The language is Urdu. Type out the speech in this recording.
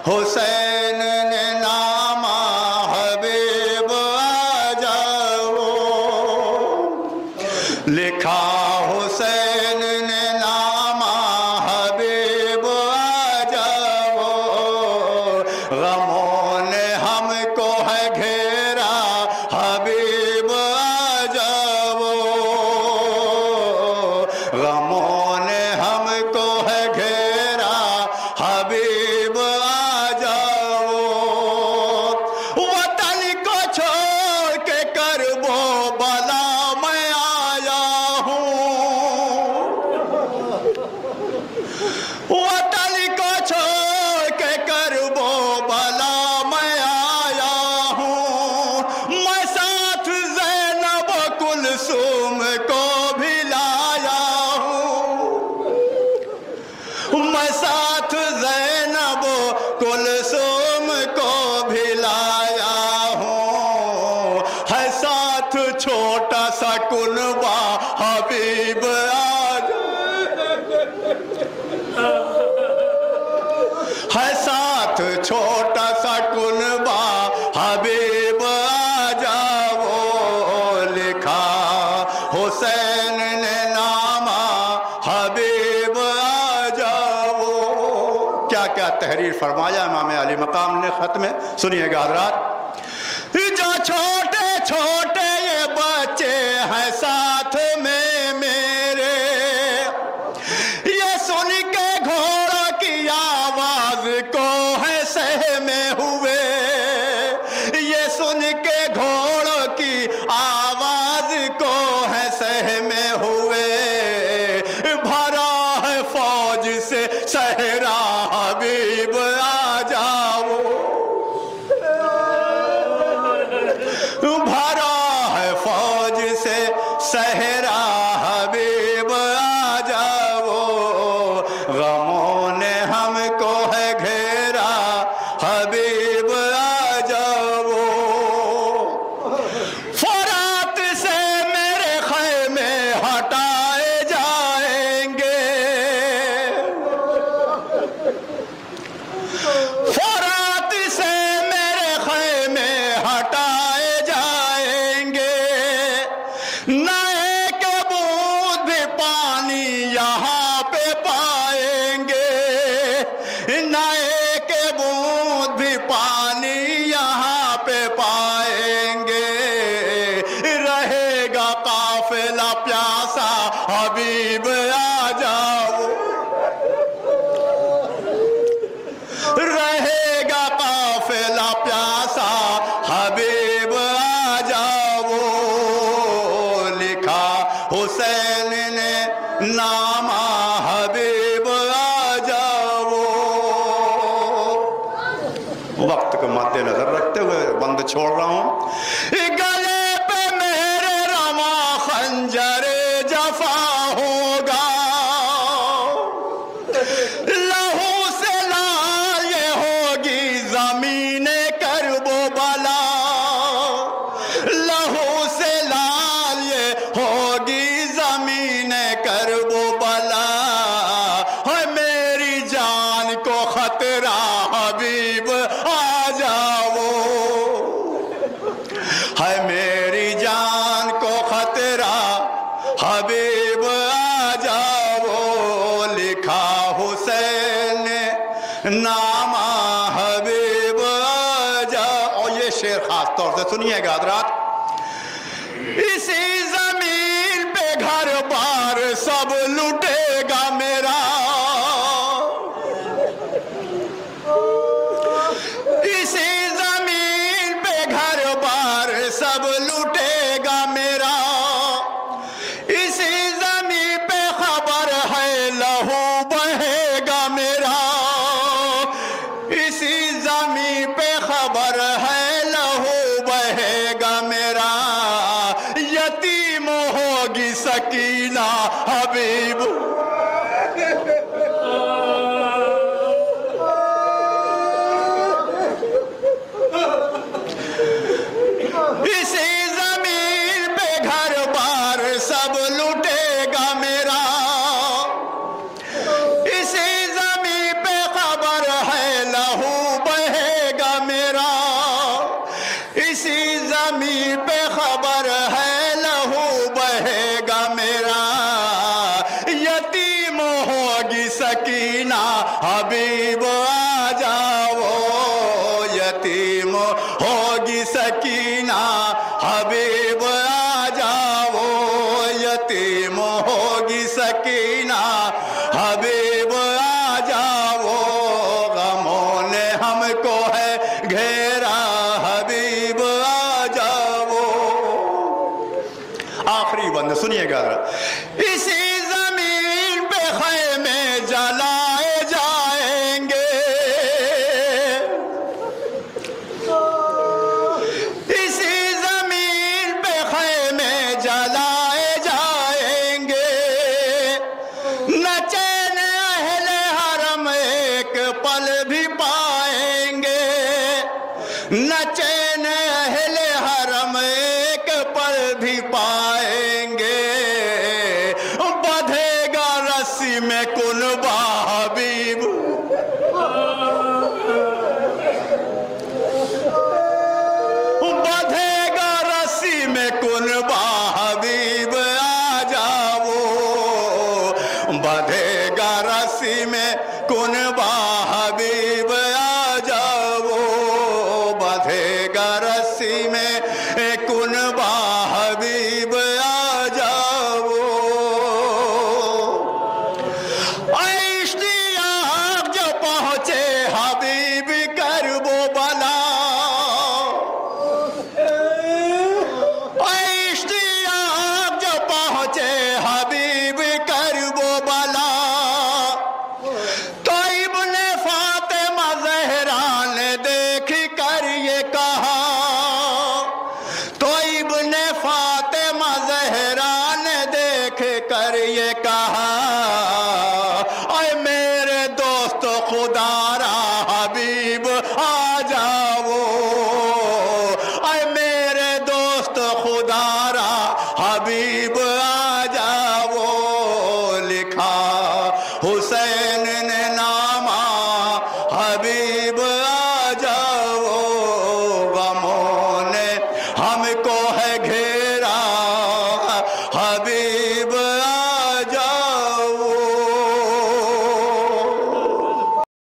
حسین نے نامہ حبیب آ جاؤ، لکھا حسین نے نامہ حبیب آ جاؤ، غموں نے ہم کو ہے گھیرا حبیب آ جاؤ، غموں نے ہم کو ہے گھیرا حبیب آ جاؤ، وطن کو چھوڑ کے کرب و بلا میں آیا ہوں، وطن کو چھوڑ کے کرب و بلا میں آیا ہوں، میں ساتھ زینب و کلثوم کو بھی لایا ہوں، میں ساتھ زینب و کلثوم کو بھی لایا ہوں، ہے ساتھ چھوٹا سا کنبہ حبیب آ ہے ساتھ چھوٹا سا کنبہ حبیب آ جاؤ، لکھا حسین نے نامہ حبیب آ جاؤ۔ کیا کیا تحریر فرمایا امام علی مقام نے خط میں، سنیے گا حضرات۔ جو چھوٹے چھوٹے یہ بچے ہیں ساتھ میں میرے، یہ سن کے گھوڑوں کی آواز کو ہے سہمے ہوئے، یہ سن کے گھوڑوں کی آواز کو ہے سہمے ہوئے، بھرا ہے فوج سے صحرا حبیب آ جاؤ، بھرا ہے فوج سے صحرا حبیب آ جاؤ، غموں نے ہم کو ہے گھیرا حبیب آ جاؤ، فرات سے میرے خیمے ہٹائے جائیں گے، فرات سے میرے خیمے ہٹائے جائیں گے، نئے کے بوند بھی پانی یہاں پہ پائیں گے، نئے کے بوند بھی پانی یہاں پہ پائیں گے، رہے گا قافلہ پیاسا حبیب آ جاؤ، رہے گا قافلہ پیاسا حبیب آ جاؤ، لکھا حسین نے نامہ حبیب آ جاؤ۔ وقت کو مد نظر رکھتے ہوئے بند چھوڑ رہا ہوں۔ گلے پہ میرے رواں خنجر جفا ہوگا، لہو سے لال یہ ہوگی زمین کرب و بلا، لہو سے لال یہ ہوگی زمین کرب و بلا، ہے میری جان کو خطرہ حبیب آ جاؤ، ہے میری جان کو خطرہ حبیب آ جاؤ، لکھا حسین نے نامہ حبیب آ جاؤ۔ اور یہ شعر خاص طور سے سنیے گا حضرات۔ اسی زمین پہ گھر بار سب لٹے گا میرا، اسی زمین پہ گھر بار سب لٹے گا میرا، اسی زمین پہ خبر ہے لہو بہے گا میرا، اسی زمین پہ خبر ہے لہو بہے گا میرا، یتیم ہوگی سکینہ حبیب، اسی زمین پہ گھر بار سب لٹے گا میرا، اسی زمین پہ خبر ہے لہو دیکھیے گا اسی زمین پہ خیمے جلائے جائیں گے اسی زمین پہ خیمے جلائے جائیں گے نہ چین اہل حرم ایک پل بھی پائیں گے نہ چین اہل حرم ایک پل بھی پائیں گے بدھے گا رسی میں کنبہ حبیب بدھے گا رسی میں کنبہ حبیب آ جاؤ بدھے گا رسی میں کنبہ حبیب آ جاؤ بدھے گا رسی میں کنبہ حبیب آ جاؤ اشتیاق جو پہنچے حبیب کرب و بلا اشتیاق جو پہنچے حبیب کرب و بلا تو ابن فاطمہ زہرا نے دیکھ کر یہ کہا تو ابن فاطمہ زہرا نے دیکھ کر یہ کہا اے میرے دوست خدا را حبیب آ جاؤ اے میرے دوست خدا را حبیب